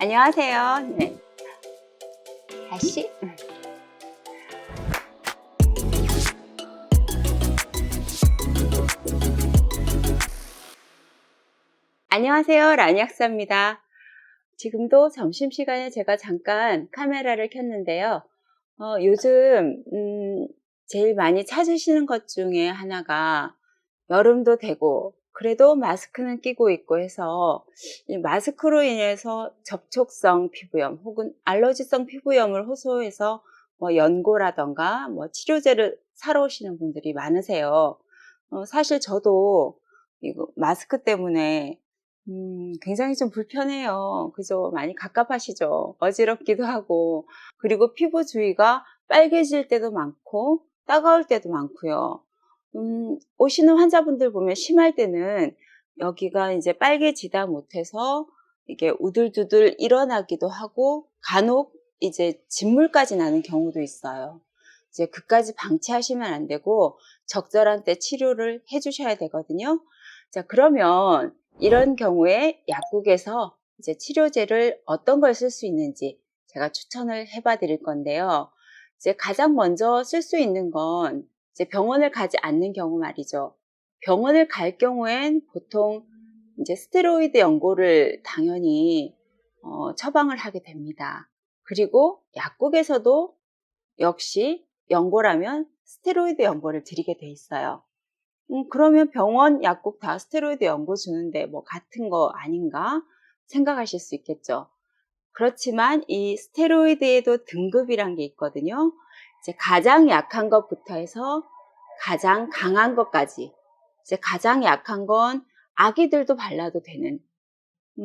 안녕하세요. 네. 다시. 안녕하세요. 라니약사입니다. 지금도 점심시간에 제가 잠깐 카메라를 켰는데요. 요즘 제일 많이 찾으시는 것 중에 하나가 여름도 되고 그래도 마스크는 끼고 있고 해서 이 마스크로 인해서 접촉성 피부염 혹은 알러지성 피부염을 호소해서 연고라던가 치료제를 사러 오시는 분들이 많으세요. 사실 저도 이거 마스크 때문에 굉장히 좀 불편해요. 그죠? 많이 갑갑하시죠? 어지럽기도 하고, 그리고 피부 주위가 빨개질 때도 많고, 따가울 때도 많고요. 오시는 환자분들 보면 심할 때는 여기가 이제 빨개지다 못해서 이게 우들두들 일어나기도 하고, 간혹 이제 진물까지 나는 경우도 있어요. 이제 그까지 방치하시면 안 되고, 적절한 때 치료를 해주셔야 되거든요. 자, 그러면 이런 경우에 약국에서 이제 치료제를 어떤 걸 쓸 수 있는지 제가 추천을 해봐 드릴 건데요. 이제 가장 먼저 쓸 수 있는 건 이제 병원을 가지 않는 경우 말이죠. 병원을 갈 경우엔 보통 이제 스테로이드 연고를 당연히 처방을 하게 됩니다. 그리고 약국에서도 역시 연고라면 스테로이드 연고를 드리게 돼 있어요. 그러면 병원 약국 다 스테로이드 연고 주는데 같은 거 아닌가 생각하실 수 있겠죠. 그렇지만 이 스테로이드에도 등급이란 게 있거든요. 이제 가장 약한 것부터 해서 가장 강한 것까지. 이제 가장 약한 건 아기들도 발라도 되는,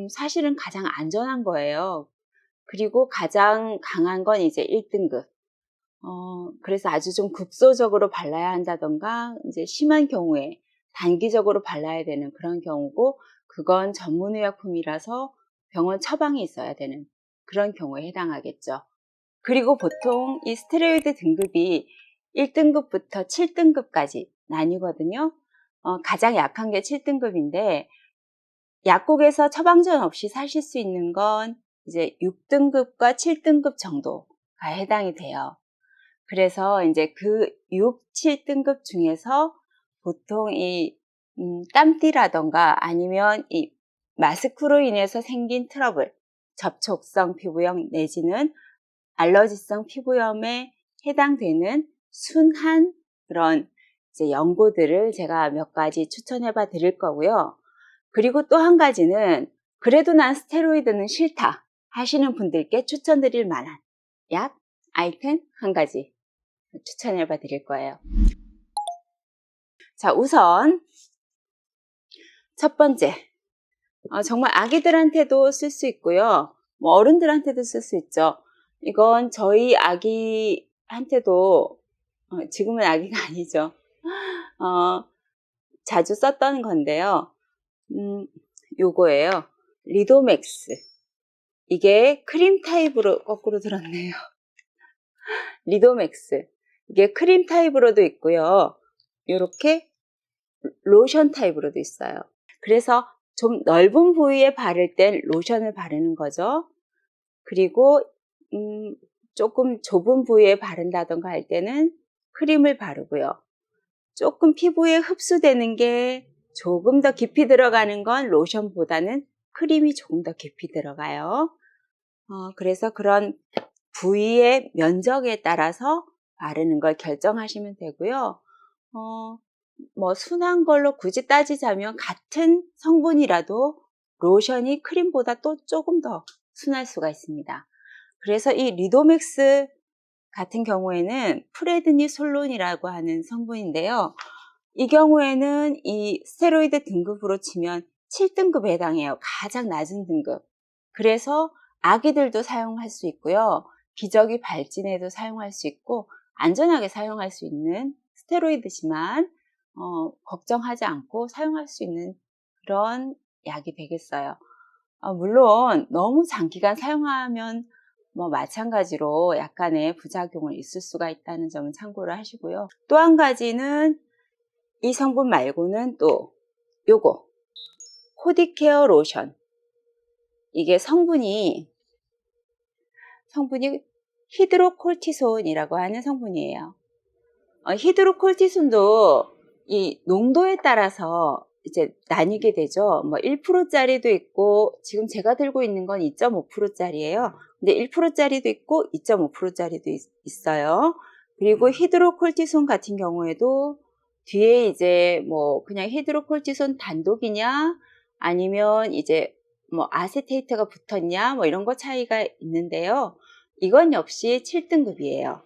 사실은 가장 안전한 거예요. 그리고 가장 강한 건 이제 1등급. 그래서 아주 좀 국소적으로 발라야 한다던가, 이제 심한 경우에 단기적으로 발라야 되는 그런 경우고, 그건 전문의약품이라서 병원 처방이 있어야 되는 그런 경우에 해당하겠죠. 그리고 보통 이 스테로이드 등급이 1등급부터 7등급까지 나뉘거든요. 가장 약한 게 7등급인데, 약국에서 처방전 없이 사실 수 있는 건 이제 6등급과 7등급 정도가 해당이 돼요. 그래서 이제 그 6, 7등급 중에서 보통 이 땀띠라던가 아니면 이 마스크로 인해서 생긴 트러블, 접촉성 피부염 내지는 알러지성 피부염에 해당되는 순한 그런 이제 연고들을 제가 몇 가지 추천해 봐 드릴 거고요. 그리고 또 한 가지는 그래도 난 스테로이드는 싫다 하시는 분들께 추천드릴 만한 약, 아이템 한 가지 추천해 봐 드릴 거예요. 자, 우선 첫 번째, 정말 아기들한테도 쓸 수 있고요. 어른들한테도 쓸 수 있죠. 이건 저희 아기한테도 지금은 아기가 아니죠. 자주 썼던 건데요. 요거예요. 리도맥스. 이게 크림 타입으로 거꾸로 들었네요. 리도맥스. 이게 크림 타입으로도 있고요. 이렇게 로션 타입으로도 있어요. 그래서 좀 넓은 부위에 바를 땐 로션을 바르는 거죠. 그리고 조금 좁은 부위에 바른다던가 할 때는 크림을 바르고요. 조금 피부에 흡수되는 게 조금 더 깊이 들어가는 건 로션보다는 크림이 조금 더 깊이 들어가요. 그래서 그런 부위의 면적에 따라서 바르는 걸 결정하시면 되고요. 순한 걸로 굳이 따지자면 같은 성분이라도 로션이 크림보다 또 조금 더 순할 수가 있습니다. 그래서 이 리도맥스 같은 경우에는 프레드니솔론이라고 하는 성분인데요. 이 경우에는 이 스테로이드 등급으로 치면 7등급에 해당해요. 가장 낮은 등급. 그래서 아기들도 사용할 수 있고요. 기저귀 발진에도 사용할 수 있고 안전하게 사용할 수 있는 스테로이드지만 걱정하지 않고 사용할 수 있는 그런 약이 되겠어요. 물론 너무 장기간 사용하면 마찬가지로 약간의 부작용을 있을 수가 있다는 점은 참고를 하시고요. 또 한 가지는 이 성분 말고는 또 요거 코디케어 로션. 이게 성분이 성분이 히드로콜티손이라고 하는 성분이에요. 히드로콜티손도 이 농도에 따라서 이제 나뉘게 되죠. 뭐 1%짜리도 있고, 지금 제가 들고 있는 건 2.5%짜리예요. 근데 1%짜리도 있고 2.5%짜리도 있어요. 그리고 히드로콜티손 같은 경우에도 뒤에 이제 뭐 그냥 히드로콜티손 단독이냐, 아니면 이제 뭐 아세테이트가 붙었냐, 뭐 이런 거 차이가 있는데요. 이건 역시 7등급이에요.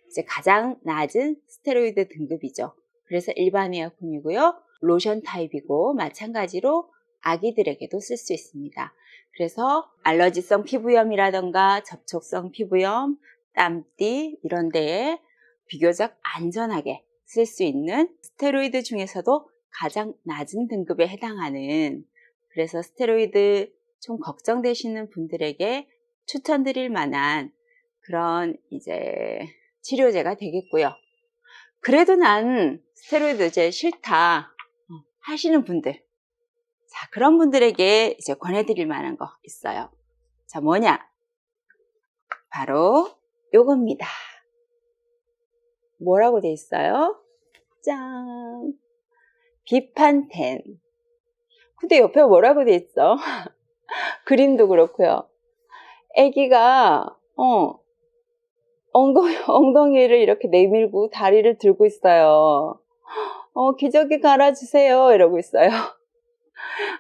이제 가장 낮은 스테로이드 등급이죠. 그래서 일반 의약품이고요. 로션 타입이고, 마찬가지로 아기들에게도 쓸 수 있습니다. 그래서 알러지성 피부염이라던가 접촉성 피부염, 땀띠 이런 데에 비교적 안전하게 쓸 수 있는 스테로이드 중에서도 가장 낮은 등급에 해당하는, 그래서 스테로이드 좀 걱정되시는 분들에게 추천드릴 만한 그런 이제 치료제가 되겠고요. 그래도 난 스테로이드 이제 싫다 하시는 분들, 자, 그런 분들에게 이제 권해드릴 만한 거 있어요. 자, 뭐냐? 바로 요겁니다. 뭐라고 돼 있어요? 짠! 비판텐. 근데 옆에 뭐라고 돼 있어? 그림도 그렇고요. 아기가 엉덩이를 이렇게 내밀고 다리를 들고 있어요. 기저귀 갈아주세요 이러고 있어요.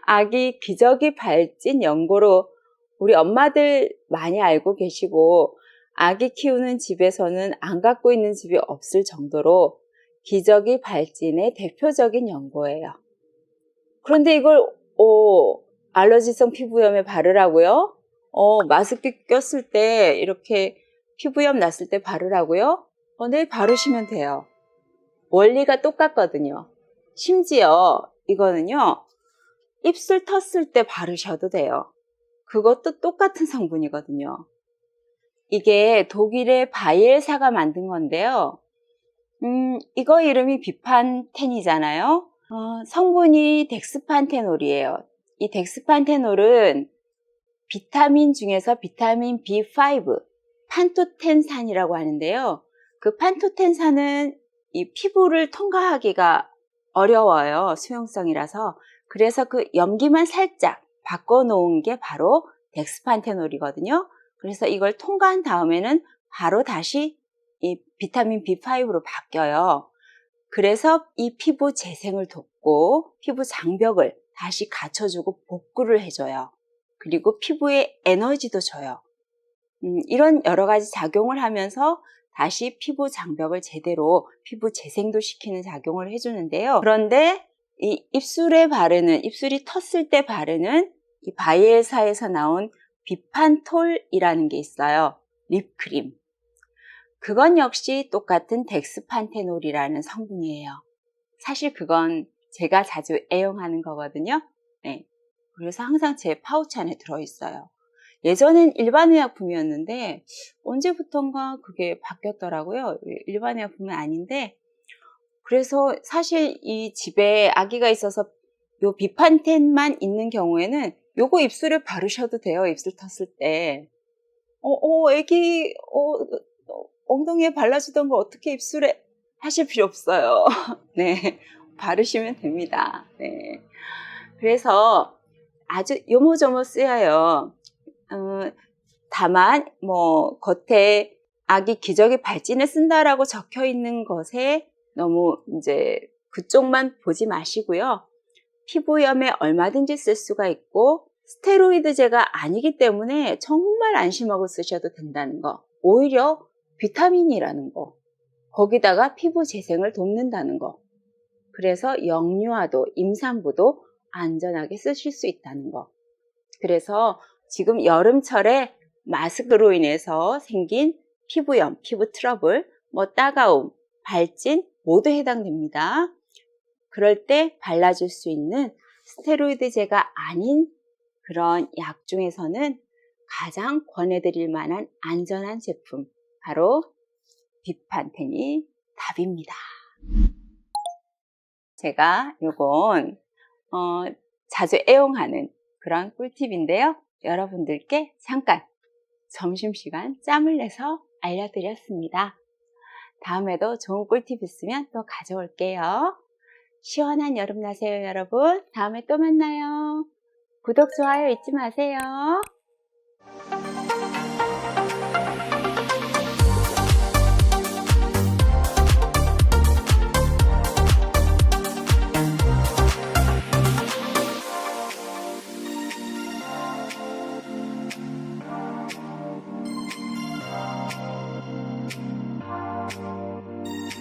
아기 기저귀 발진 연고로 우리 엄마들 많이 알고 계시고, 아기 키우는 집에서는 안 갖고 있는 집이 없을 정도로 기저귀 발진의 대표적인 연고예요. 그런데 이걸 알러지성 피부염에 바르라고요? 마스크 꼈을 때 이렇게 피부염 났을 때 바르라고요? 네, 바르시면 돼요. 원리가 똑같거든요. 심지어 이거는요, 입술 텄을 때 바르셔도 돼요. 그것도 똑같은 성분이거든요. 이게 독일의 바이엘사가 만든 건데요. 이거 이름이 비판텐이잖아요. 성분이 덱스판테놀이에요. 이 덱스판테놀은 비타민 중에서 비타민 B5, 판토텐산이라고 하는데요. 그 판토텐산은 이 피부를 통과하기가 어려워요. 수용성이라서. 그래서 그 염기만 살짝 바꿔놓은 게 바로 덱스판테놀이거든요. 그래서 이걸 통과한 다음에는 바로 다시 이 비타민 B5로 바뀌어요. 그래서 이 피부 재생을 돕고 피부 장벽을 다시 갖춰주고 복구를 해줘요. 그리고 피부에 에너지도 줘요. 이런 여러 가지 작용을 하면서 다시 피부 장벽을 제대로 피부 재생도 시키는 작용을 해주는데요. 그런데 이 입술에 바르는, 입술이 텄을 때 바르는 이 바이엘사에서 나온 비판톨이라는 게 있어요. 립크림. 그건 역시 똑같은 덱스판테놀이라는 성분이에요. 사실 그건 제가 자주 애용하는 거거든요. 네. 그래서 항상 제 파우치 안에 들어있어요. 예전엔 일반 의약품이었는데 언제부턴가 그게 바뀌었더라고요. 일반 의약품은 아닌데, 그래서 사실 이 집에 아기가 있어서 요 비판텐만 있는 경우에는 요거 입술에 바르셔도 돼요. 입술 텄을 때. 아기 엉덩이에 발라주던 거 어떻게 입술에 하실 필요 없어요. 네, 바르시면 됩니다. 네. 그래서 아주 요모조모 쓰여요. 다만 뭐 겉에 아기 기저귀 발진에 쓴다라고 적혀 있는 것에 너무 이제 그쪽만 보지 마시고요. 피부염에 얼마든지 쓸 수가 있고 스테로이드제가 아니기 때문에 정말 안심하고 쓰셔도 된다는 거. 오히려 비타민이라는 거. 거기다가 피부 재생을 돕는다는 거. 그래서 영유아도 임산부도 안전하게 쓰실 수 있다는 거. 그래서 지금 여름철에 마스크로 인해서 생긴 피부염, 피부 트러블, 뭐 따가움, 발진 모두 해당됩니다. 그럴 때 발라줄 수 있는 스테로이드제가 아닌 그런 약 중에서는 가장 권해드릴 만한 안전한 제품, 바로 비판텐이 답입니다. 제가 요건 자주 애용하는 그런 꿀팁인데요. 여러분들께 잠깐 점심시간 짬을 내서 알려드렸습니다. 다음에도 좋은 꿀팁 있으면 또 가져올게요. 시원한 여름 나세요, 여러분. 다음에 또 만나요. 구독, 좋아요 잊지 마세요.